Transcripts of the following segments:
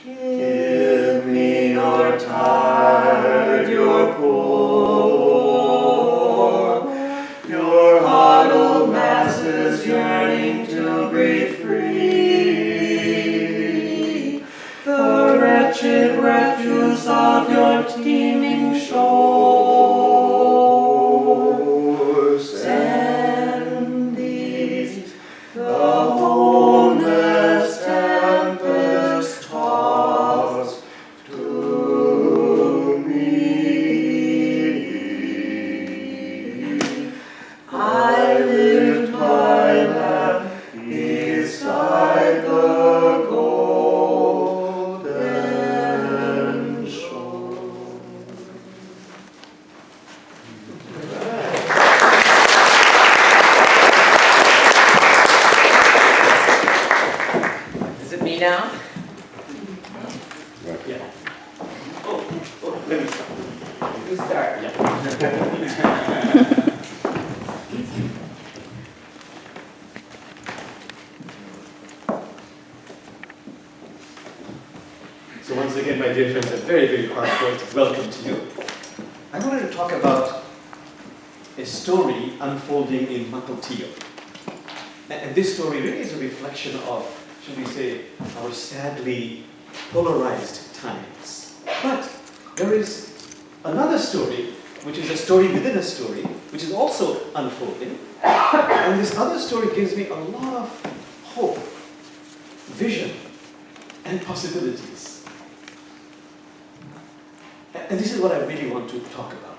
Give me your tired, your poor, your huddled masses yearning to breathe free, the wretched refuse of your teeming shores. Send these, the homeless tempest tossed to me. I lift my lamp beside the golden shore. Is it me now? Yeah. Oh, let me start. You start. Yeah. So once again, my dear friends, a very, very heartfelt welcome to you. I wanted to talk about a story unfolding in Mukilteo. And this story really is a reflection of, should we say, our sadly polarized times. But there is another story, which is a story within a story, which is also unfolding. And this other story gives me a lot of hope, vision, and possibilities. And this is what I really want to talk about.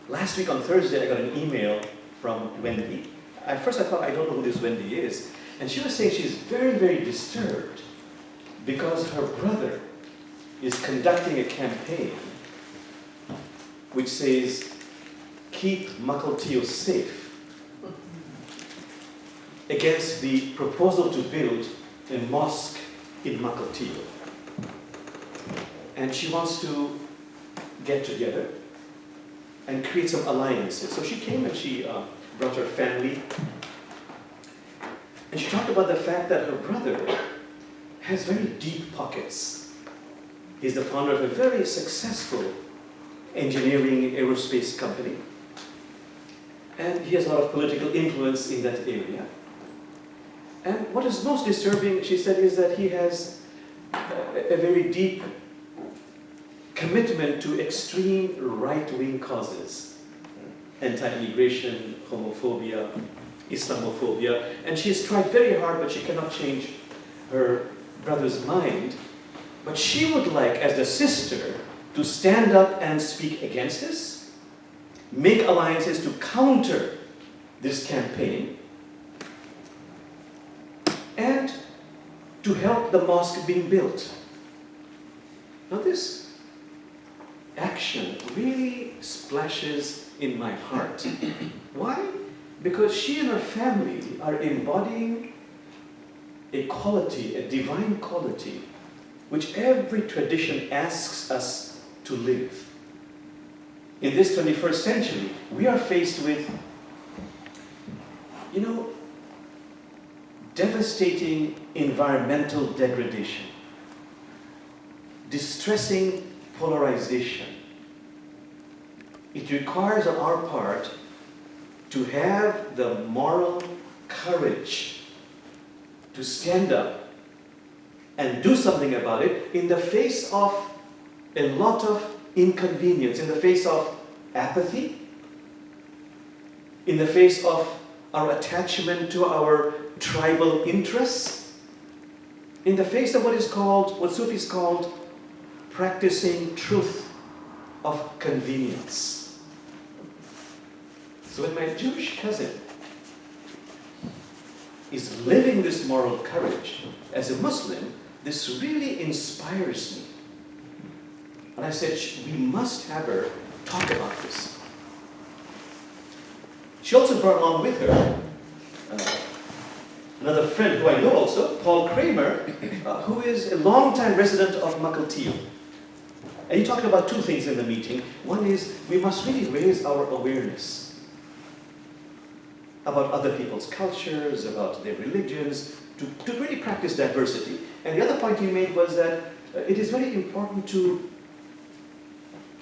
Last week on Thursday, I got an email from Wendy. At first I thought, I don't know who this Wendy is. And she was saying she's very, very disturbed because her brother is conducting a campaign which says, keep Mukilteo safe, against the proposal to build a mosque in Mukilteo. And she wants to get together and create some alliances. So she came and she brought her family. And she talked about the fact that her brother has very deep pockets. He's the founder of a very successful engineering aerospace company. And he has a lot of political influence in that area. And what is most disturbing, she said, is that he has a very deep commitment to extreme right-wing causes. Anti-immigration, homophobia, Islamophobia. And she's tried very hard, but she cannot change her brother's mind. But she would like, as the sister, to stand up and speak against this, make alliances to counter this campaign, and to help the mosque being built. Now this action really splashes in my heart. Why? Because she and her family are embodying a quality, a divine quality, which every tradition asks us to live. In this 21st century, we are faced with, devastating environmental degradation, distressing polarization. It requires on our part to have the moral courage to stand up and do something about it in the face of a lot of inconvenience, in the face of apathy, in the face of our attachment to our tribal interests, in the face of what Sufis called practicing truth of convenience. So when my Jewish cousin is living this moral courage as a Muslim, this really inspires me. And I said, we must have her talk about this. She also brought along with her another friend who I know also, Paul Kramer, who is a longtime resident of Mukilteo. And he talked about two things in the meeting. One is we must really raise our awareness about other people's cultures, about their religions, to really practice diversity. And the other point you made was that it is very important to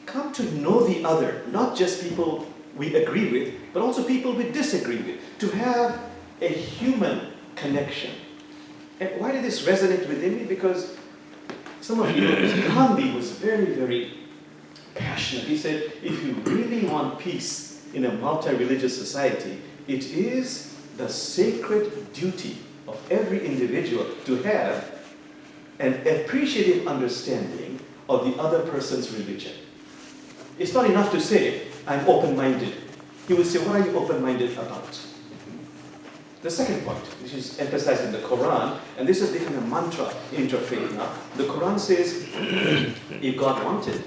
come to know the other, not just people we agree with, but also people we disagree with, to have a human connection. And why did this resonate within me? Because some of you know, Gandhi was very, very passionate. He said, if you really want peace in a multi-religious society, it is the sacred duty of every individual to have an appreciative understanding of the other person's religion. It's not enough to say, I'm open-minded. He would say, what are you open-minded about? The second point, which is emphasized in the Quran, and this has become a mantra in interfaith now. The Quran says, if God wanted,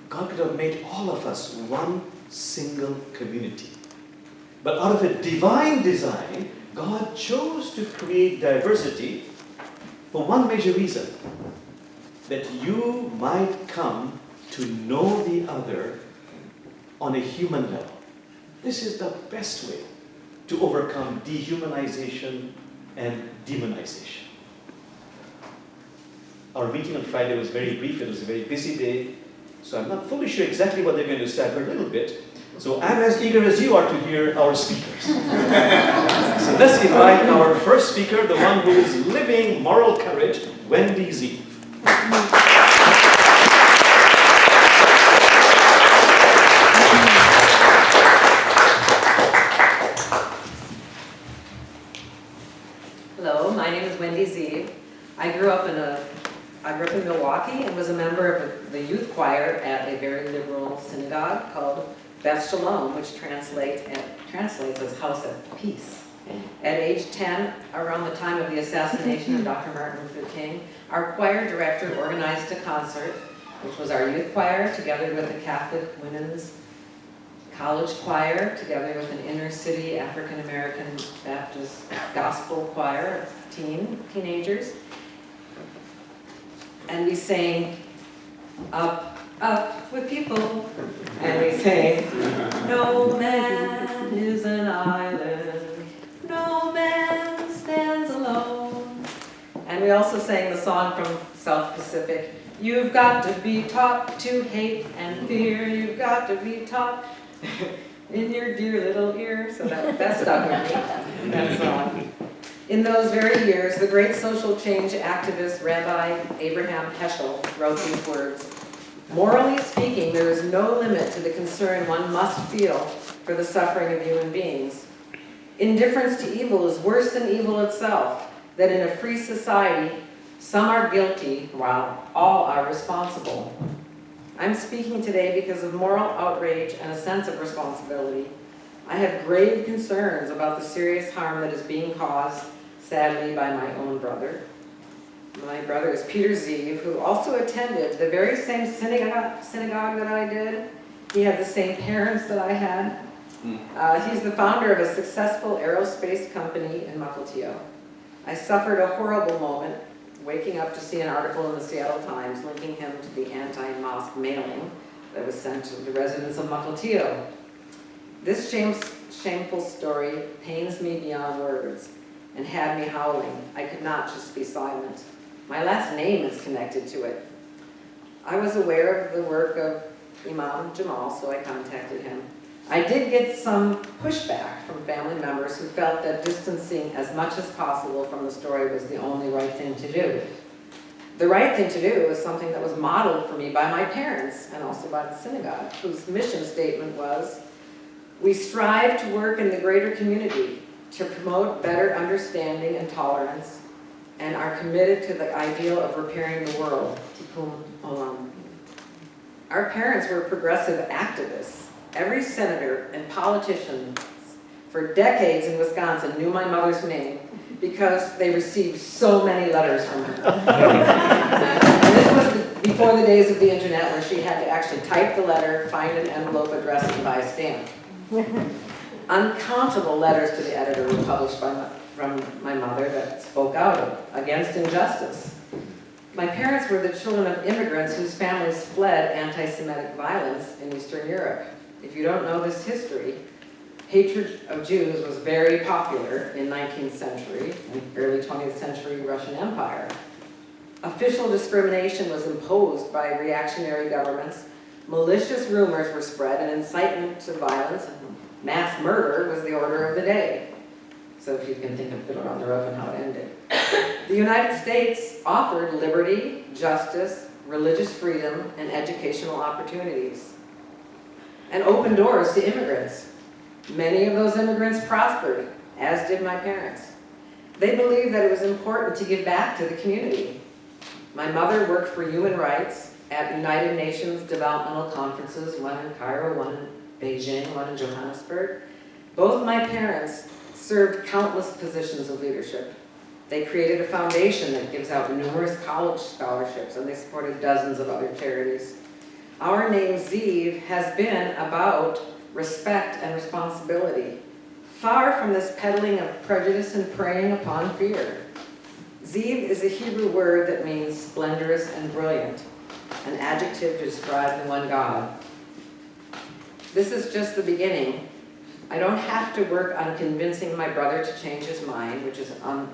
God could have made all of us one single community. But out of a divine design, God chose to create diversity for one major reason, that you might come to know the other on a human level. This is the best way to overcome dehumanization and demonization. Our meeting on Friday was very brief. It was a very busy day. So I'm not fully sure exactly what they're going to say. I've heard a little bit. So I'm as eager as you are to hear our speakers. So let's invite our first speaker, the one who is living moral courage, Wendy Zieve. Hello, my name is Wendy Zieve. I grew up in Milwaukee and was a member of the youth choir at a very liberal synagogue called Beth Shalom, which translates as House of Peace. At age 10, around the time of the assassination of Dr. Martin Luther King, our choir director organized a concert, which was our youth choir, together with the Catholic Women's College Choir, together with an inner city African American Baptist gospel choir of teenagers. And we sang Up, Up with People. And we sang, no man is an island, no man stands alone. And we also sang the song from South Pacific, you've got to be taught to hate and fear, you've got to be taught in your dear little ear. So that stuck with me, that song. In those very years, the great social change activist Rabbi Abraham Heschel wrote these words, morally speaking, there is no limit to the concern one must feel for the suffering of human beings. Indifference to evil is worse than evil itself, that in a free society, some are guilty while all are responsible. I'm speaking today because of moral outrage and a sense of responsibility. I have grave concerns about the serious harm that is being caused, sadly, by my own brother. My brother is Peter Zieve, who also attended the very same synagogue that I did. He had the same parents that I had. He's the founder of a successful aerospace company in Mukilteo. I suffered a horrible moment waking up to see an article in the Seattle Times linking him to the anti-mosque mailing that was sent to the residents of Mukilteo. This shameful story pains me beyond words and had me howling. I could not just be silent. My last name is connected to it. I was aware of the work of Imam Jamal, so I contacted him. I did get some pushback from family members who felt that distancing as much as possible from the story was the only right thing to do. The right thing to do was something that was modeled for me by my parents and also by the synagogue, whose mission statement was, we strive to work in the greater community to promote better understanding and tolerance, and are committed to the ideal of repairing the world. Our parents were progressive activists. Every senator and politician for decades in Wisconsin knew my mother's name because they received so many letters from her. And this was before the days of the internet where she had to actually type the letter, find an envelope address, and buy a stamp. Uncountable letters to the editor were published from my mother that spoke out against injustice. My parents were the children of immigrants whose families fled anti-Semitic violence in Eastern Europe. If you don't know this history, Hatred of Jews was very popular in 19th century and early 20th century Russian Empire. Official discrimination was imposed by reactionary governments. Malicious rumors were spread, and incitement to violence and mass murder was the order of the day. So if you can think of Fiddler on the Roof and how it ended. The United States offered liberty, justice, religious freedom, and educational opportunities, and opened doors to immigrants. Many of those immigrants prospered, as did my parents. They believed that it was important to give back to the community. My mother worked for human rights at United Nations developmental conferences, one in Cairo, one in Beijing, one in Johannesburg. Both my parents served countless positions of leadership. They created a foundation that gives out numerous college scholarships, and they supported dozens of other charities. Our name, Zieve, has been about respect and responsibility, far from this peddling of prejudice and preying upon fear. Zieve is a Hebrew word that means splendorous and brilliant, an adjective to describe the one God. This is just the beginning. I don't have to work on convincing my brother to change his mind, which is an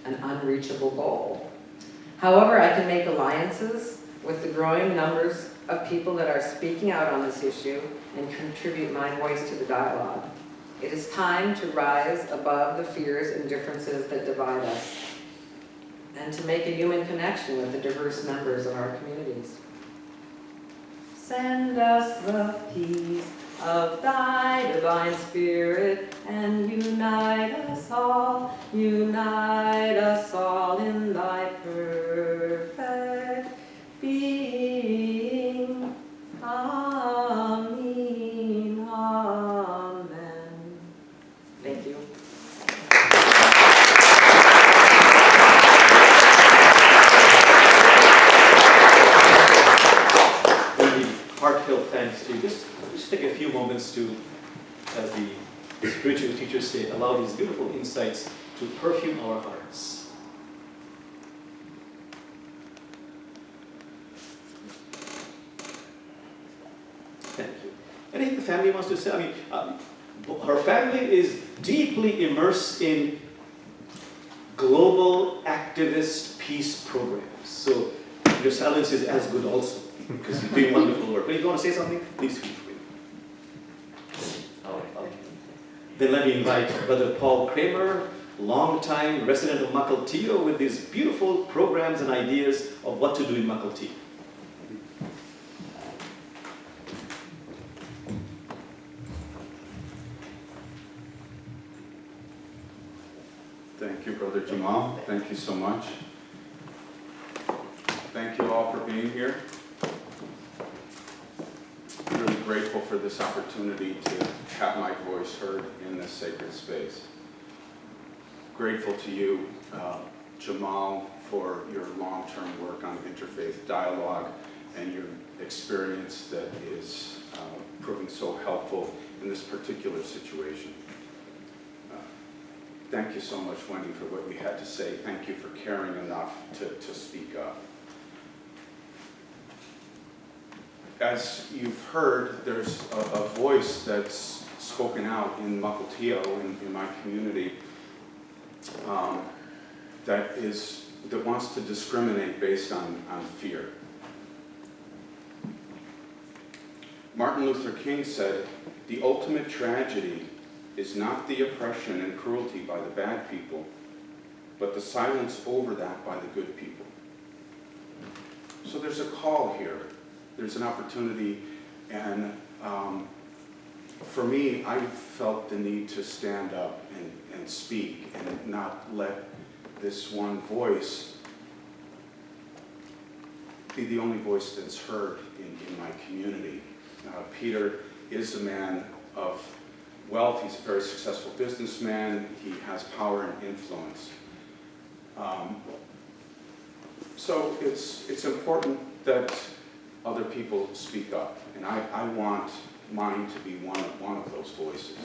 unreachable goal. However, I can make alliances with the growing numbers of people that are speaking out on this issue and contribute my voice to the dialogue. It is time to rise above the fears and differences that divide us, and to make a human connection with the diverse members of our communities. Send us the peace of thy divine spirit, and unite us all in thy perfect being. Amen. Amen. Thank you. Heartfelt thanks to you. Just take a few moments to, as the spiritual teachers say, allow these beautiful insights to perfume our hearts. Thank you. Anything the family wants to say? I mean, her family is deeply immersed in global activist peace programs. So your silence is as good also, because you're doing wonderful work. But if you want to say something, please feel free. All right, okay. Then let me invite Brother Paul Kramer, longtime resident of Mukilteo, with these beautiful programs and ideas of what to do in Mukilteo. Thank you, Brother Jamal. Thank you so much. Thank you all for being here. I'm really grateful for this opportunity to have my voice heard in this sacred space. Grateful to you, Jamal, for your long-term work on interfaith dialogue and your experience that is proving so helpful in this particular situation. Thank you so much, Wendy, for what you had to say. Thank you for caring enough to speak up. As you've heard, there's a voice that's spoken out in Mukilteo, in my community, that wants to discriminate based on fear. Martin Luther King said, "The ultimate tragedy is not the oppression and cruelty by the bad people, but the silence over that by the good people." So there's a call here. There's an opportunity, and for me, I felt the need to stand up and speak and not let this one voice be the only voice that's heard in my community. Peter is a man of wealth. He's a very successful businessman. He has power and influence. So it's important that other people speak up, and I want mine to be one of those voices.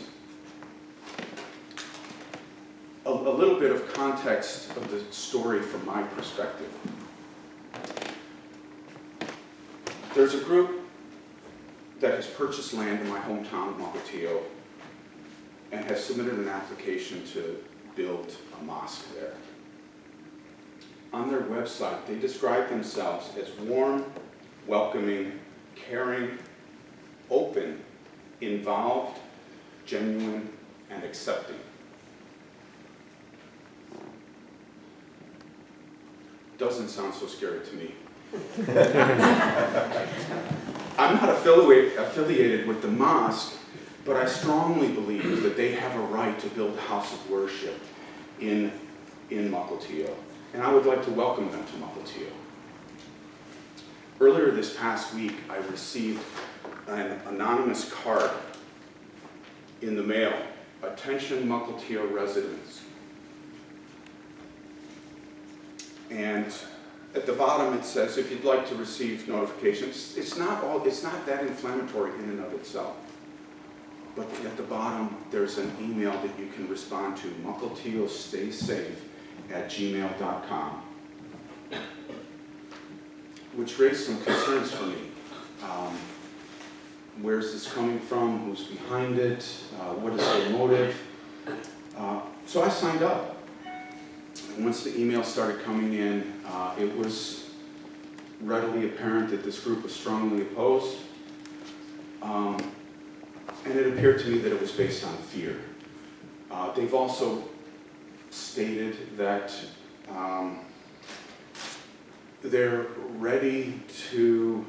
A little bit of context of the story from my perspective. There's a group that has purchased land in my hometown of Mukilteo, and have submitted an application to build a mosque there. On their website, they describe themselves as warm, welcoming, caring, open, involved, genuine, and accepting. Doesn't sound so scary to me. I'm not affiliated with the mosque, but I strongly believe that they have a right to build a house of worship in Mukilteo, and I would like to welcome them to Mukilteo. Earlier this past week, I received an anonymous card in the mail. Attention Mukilteo residents. And at the bottom it says, if you'd like to receive notifications, it's not that inflammatory in and of itself. But at the bottom, there's an email that you can respond to, mukilteostaysafe@gmail.com, which raised some concerns for me. Where's this coming from? Who's behind it? What is their motive? So I signed up. And once the email started coming in, it was readily apparent that this group was strongly opposed. And it appeared to me that it was based on fear. They've also stated that they're ready to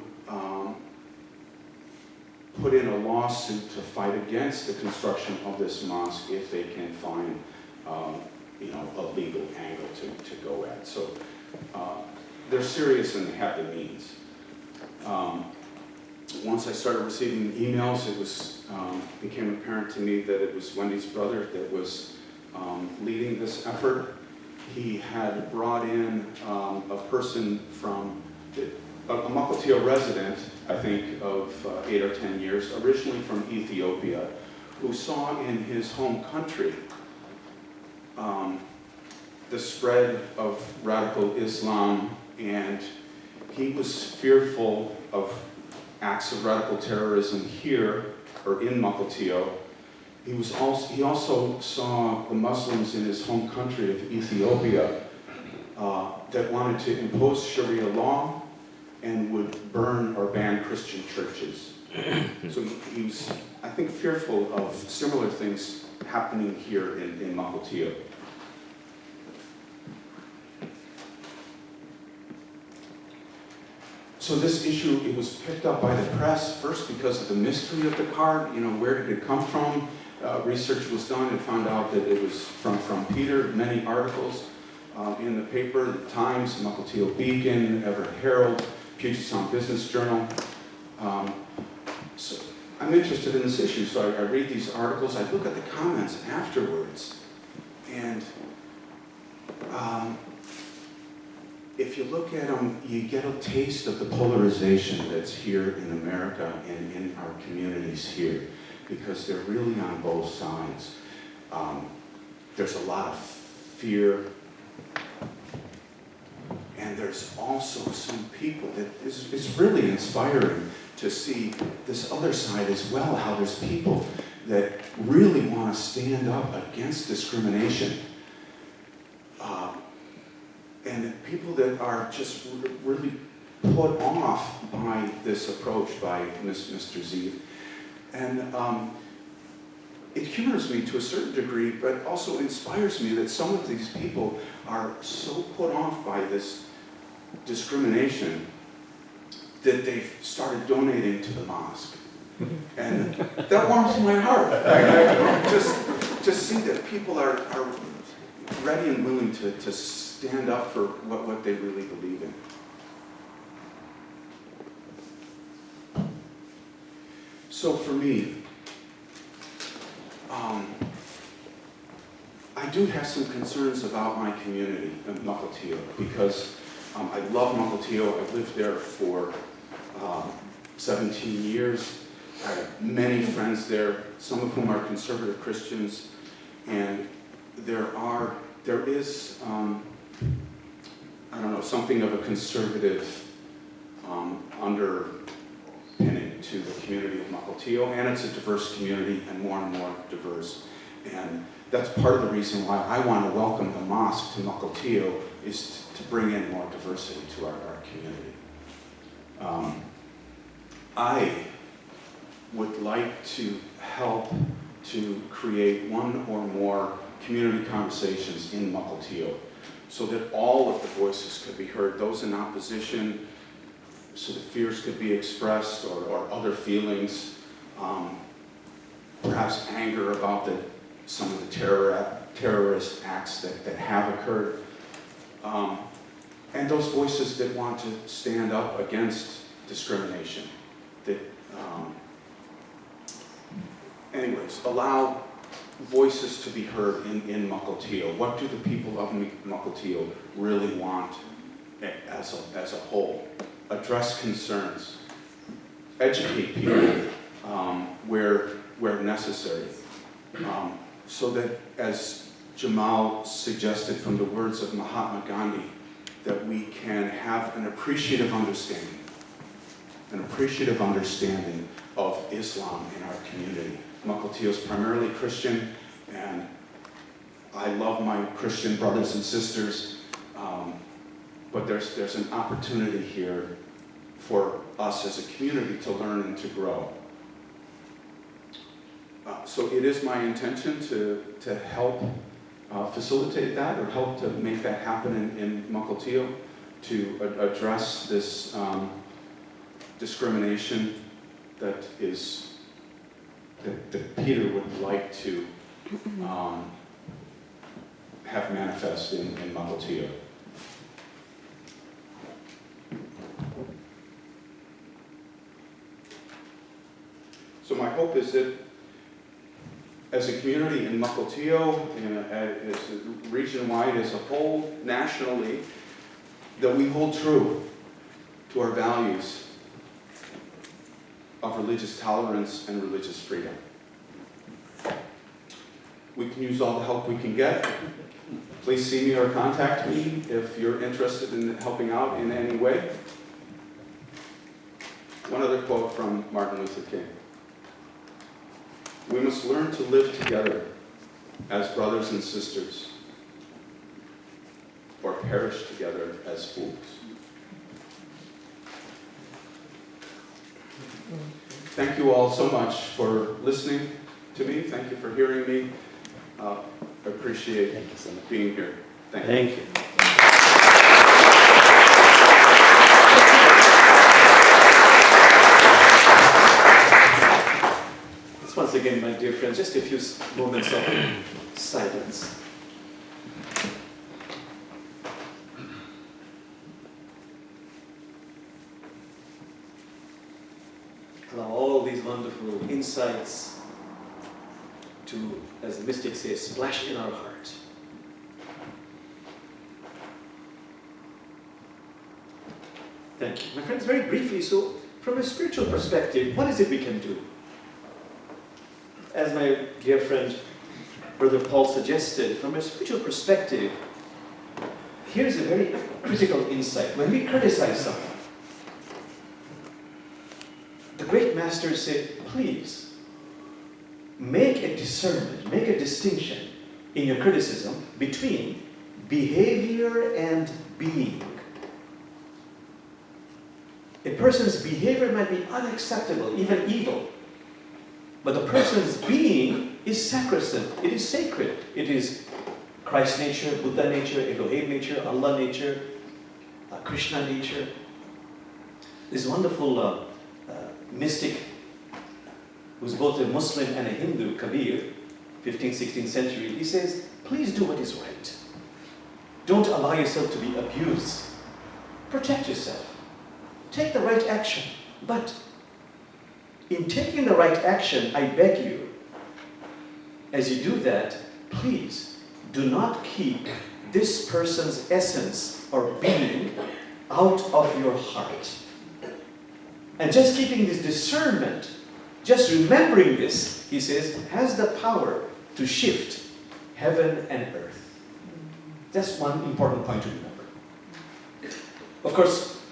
put in a lawsuit to fight against the construction of this mosque if they can find a legal angle to go at. So they're serious and they have the means. Once I started receiving emails, it became apparent to me that it was Wendy's brother that was leading this effort. He had brought in a person from a Mukilteo resident, I think of 8 or 10 years, originally from Ethiopia, who saw in his home country the spread of radical Islam, and he was fearful of acts of radical terrorism here or in Mukilteo. He also saw the Muslims in his home country of Ethiopia that wanted to impose Sharia law and would burn or ban Christian churches. So he was, I think, fearful of similar things happening here in Mukilteo. So this issue, it was picked up by the press, first because of the mystery of the card, where did it come from? Research was done and found out that it was from Peter, many articles in the paper, the Times, Mukilteo Beacon, Everett Herald, Puget Sound Business Journal. So I'm interested in this issue, so I read these articles, I look at the comments afterwards, and if you look at them, you get a taste of the polarization that's here in America and in our communities here, because they're really on both sides. There's a lot of fear, and there's also some people that it's really inspiring to see this other side as well, how there's people that really want to stand up against discrimination. And people that are just really put off by this approach by Mr. Zieve. And it humors me to a certain degree, but also inspires me that some of these people are so put off by this discrimination that they've started donating to the mosque. And that warms my heart. I just see that people are ready and willing to stand up for what they really believe in. So for me, I do have some concerns about my community in Mukilteo, because I love Mukilteo. I lived there for 17 years. I have many friends there, some of whom are conservative Christians, and there is something of a conservative underpinning to the community of Mukilteo, and it's a diverse community and more diverse. And that's part of the reason why I want to welcome the mosque to Mukilteo, is to bring in more diversity to our community. I would like to help to create one or more community conversations in Mukilteo so that all of the voices could be heard, those in opposition, so that fears could be expressed, or other feelings, perhaps anger about some of the terrorist acts that have occurred, and those voices that want to stand up against discrimination, that anyways, allow voices to be heard in Mukilteo. What do the people of Mukilteo really want as a whole? Address concerns, educate people where necessary, so that, as Jamal suggested from the words of Mahatma Gandhi, that we can have an appreciative understanding of Islam in our community. Mukilteo is primarily Christian, and I love my Christian brothers and sisters, but there's an opportunity here for us as a community to learn and to grow. So it is my intention to help facilitate that, or help to make that happen in Mukilteo, to address this discrimination that Peter would like to have manifest in Mukilteo. So my hope is that as a community in Mukilteo, as region-wide as a whole, nationally, that we hold true to our values of religious tolerance and religious freedom. We can use all the help we can get. Please see me or contact me if you're interested in helping out in any way. One other quote from Martin Luther King. We must learn to live together as brothers and sisters, or perish together as fools. Thank you all so much for listening to me. Thank you for hearing me. I appreciate being here. Thank you. Once again, my dear friends, just a few moments of silence. Allow all these wonderful insights to, as the mystics say, splash in our heart. Thank you. My friends, very briefly, so from a spiritual perspective, what is it we can do? As my dear friend, Brother Paul suggested, from a spiritual perspective, here's a very critical insight. When we criticize someone, the great master said, please, make a discernment, make a distinction in your criticism between behavior and being. A person's behavior might be unacceptable, even evil. But the person's being is sacrosanct, it is sacred. It is Christ nature, Buddha nature, Elohim nature, Allah nature, Krishna nature. This wonderful mystic who's both a Muslim and a Hindu, Kabir, 15th, 16th century, he says, please do what is right. Don't allow yourself to be abused. Protect yourself. Take the right action. But in taking the right action, I beg you, as you do that, please do not keep this person's essence or being out of your heart. And just keeping this discernment, just remembering this, he says, has the power to shift heaven and earth. That's one important point to remember. Of course,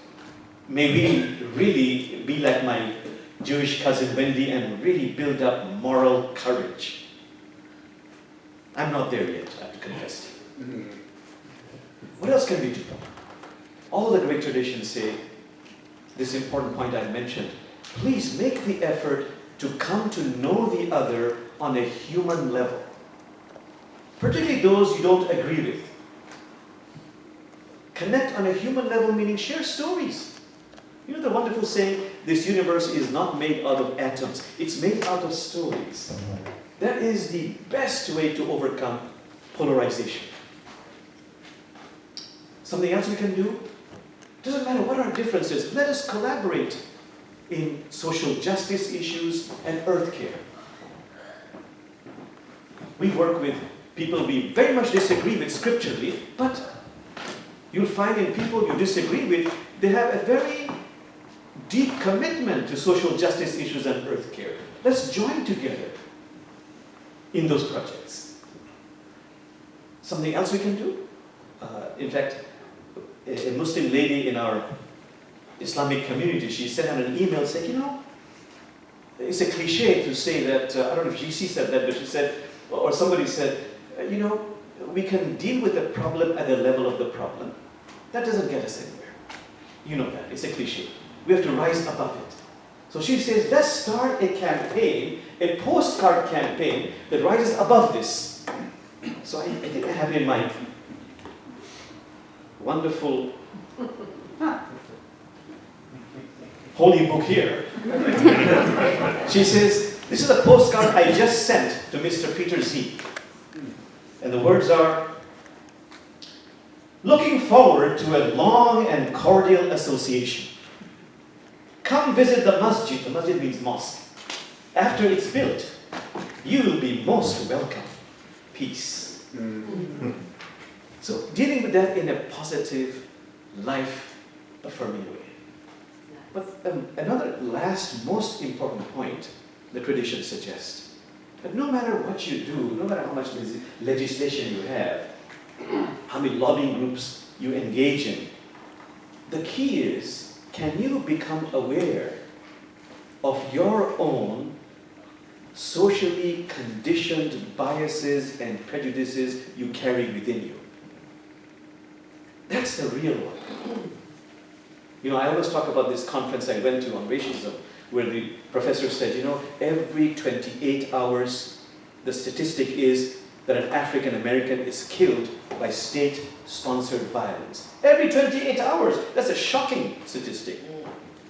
may we really be like my Jewish cousin Wendy and really build up moral courage. I'm not there yet, I have to confess to you. What else can we do? All the great traditions say, this important point I mentioned, please make the effort to come to know the other on a human level. Particularly those you don't agree with. Connect on a human level, meaning share stories. You know the wonderful saying, this universe is not made out of atoms, it's made out of stories. That is the best way to overcome polarization. Something else we can do? Doesn't matter what our differences, let us collaborate in social justice issues and earth care. We work with people we very much disagree with scripturally, but you'll find in people you disagree with, they have a very deep commitment to social justice issues and earth care. Let's join together in those projects. Something else we can do? In fact, a Muslim lady in our Islamic community, she sent out an email saying, you know, it's a cliche to say that, I don't know if GC said that, but she said, or somebody said, you know, we can deal with the problem at the level of the problem. That doesn't get us anywhere. You know that, it's a cliche. We have to rise above it. So she says, let's start a campaign, a postcard campaign that rises above this. So I think I have it in my wonderful holy book here. She says, this is a postcard I just sent to Mr. Peter Zieve. And the words are, looking forward to a long and cordial association. Come visit the masjid. The masjid means mosque. After it's built, you will be most welcome. Peace. So dealing with that in a positive, life-affirming way. But another last most important point the tradition suggests, that no matter what you do, no matter how much legislation you have, how many lobbying groups you engage in, the key is, can you become aware of your own socially conditioned biases and prejudices you carry within you? That's the real one. You know, I always talk about this conference I went to on racism, where the professor said, you know, every 28 hours, the statistic is that an African American is killed by state-sponsored violence. Every 28 hours, that's a shocking statistic.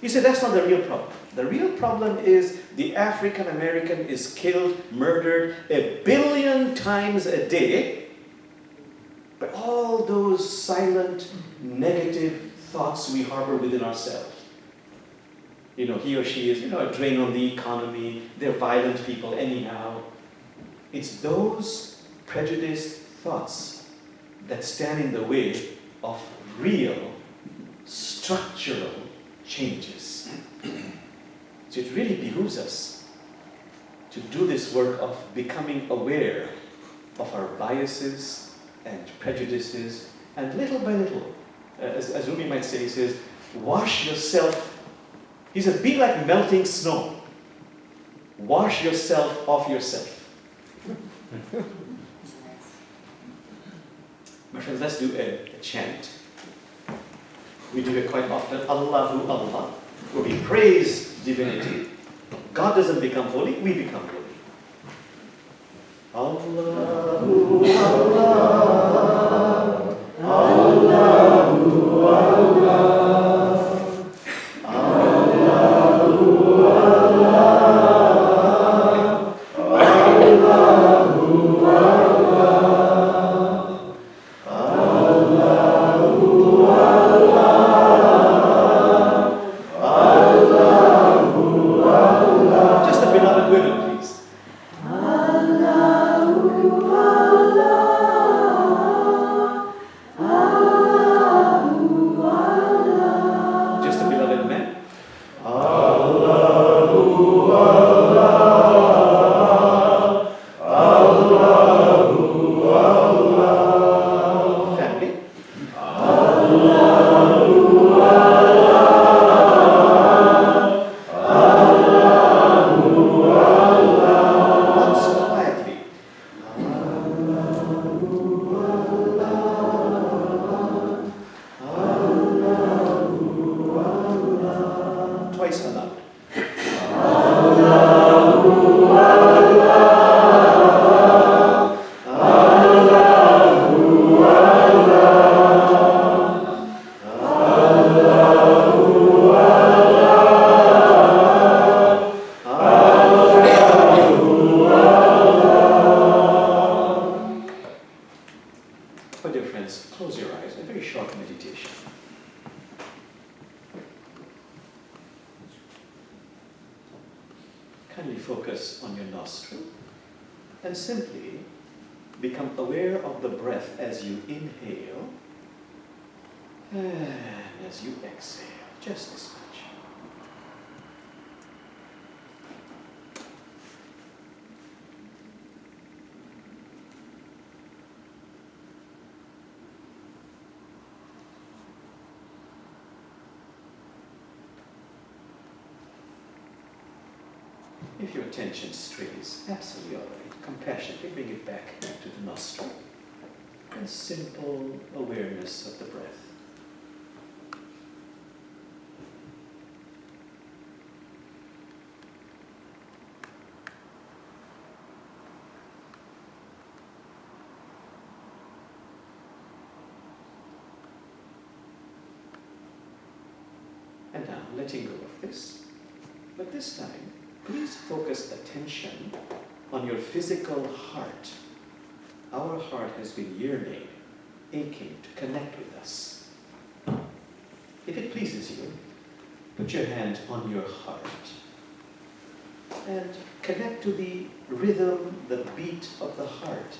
He said, that's not the real problem. The real problem is the African American is killed, murdered 1 billion times a day by all those silent, negative thoughts we harbor within ourselves. You know, he or she is, you know, a drain on the economy, they're violent people anyhow. It's those prejudiced thoughts that stand in the way of real, structural changes. So it really behooves us to do this work of becoming aware of our biases and prejudices, and little by little, as Rumi might say, he says, wash yourself. He says, be like melting snow. Wash yourself off yourself. My friends, let's do a chant. We do it quite often. Allahu Allah, where we praise divinity. God doesn't become holy, we become holy. Allahu Allah, Allahu Allah, Allahu Allah, Allahu Allah, Allahu Allah. Just the beloved women, please. Allahu Allah. kindly focus on your nostril and simply become aware of the breath as you inhale and as you exhale, just this much. If your attention strays, absolutely all right. Compassionately bring it back to the nostril and simple awareness of the breath. And now letting go of this, but this time please focus attention on your physical heart. Our heart has been yearning, aching to connect with us. If it pleases you, put your hand on your heart and connect to the rhythm, the beat of the heart.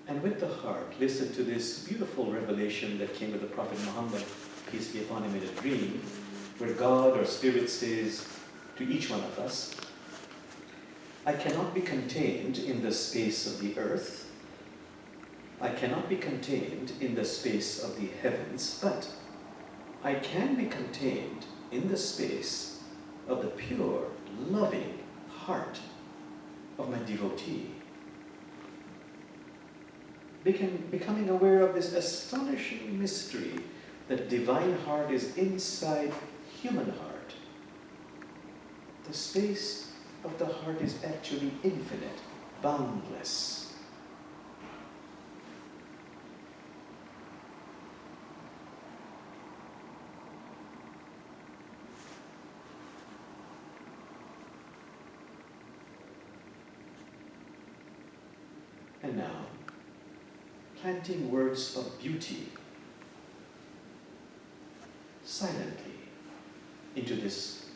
And with the heart, listen to this beautiful revelation that came with the Prophet Muhammad, peace be upon him, in a dream, where God or Spirit says to each one of us, I cannot be contained in the space of the earth. I cannot be contained in the space of the heavens, but I can be contained in the space of the pure, loving heart of my devotee. Becoming aware of this astonishing mystery that divine heart is inside human heart. The space of the heart is actually infinite, boundless. And now, planting words of beauty silently into this